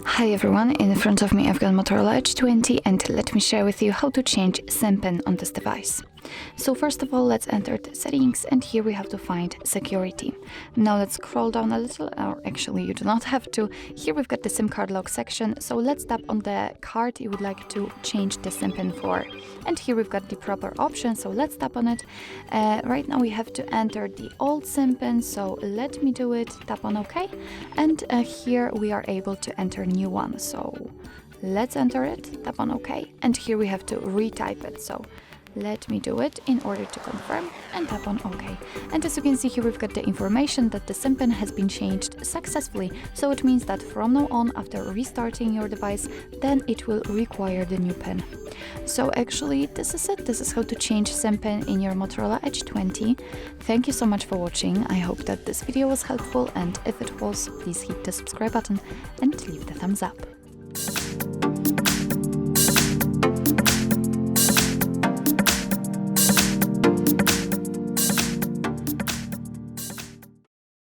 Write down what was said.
Hi everyone, in front of me I've got Motorola Edge 20 and let me share with you how to change SIM pin on this device. So first of all, let's enter the settings and here we have to find security. Now let's scroll down a little, or actually you do not have to. Here we've got the SIM card lock section, so let's tap on the card you would like to change the SIM pin for. And here we've got the proper option, so let's tap on it. Right now we have to enter the old SIM pin, so let me do it, tap on OK. And here we are able to enter a new one, so let's enter it, tap on OK. And here we have to retype it, so let me do it in order to confirm and tap on OK. And as you can see here, we've got the information that the SIM pin has been changed successfully. So it means that from now on, after restarting your device, then it will require the new pin. So actually, this is it. This is how to change SIM pin in your Motorola Edge 20. Thank you so much for watching. I hope that this video was helpful, and if it was, please hit the subscribe button and leave the thumbs up.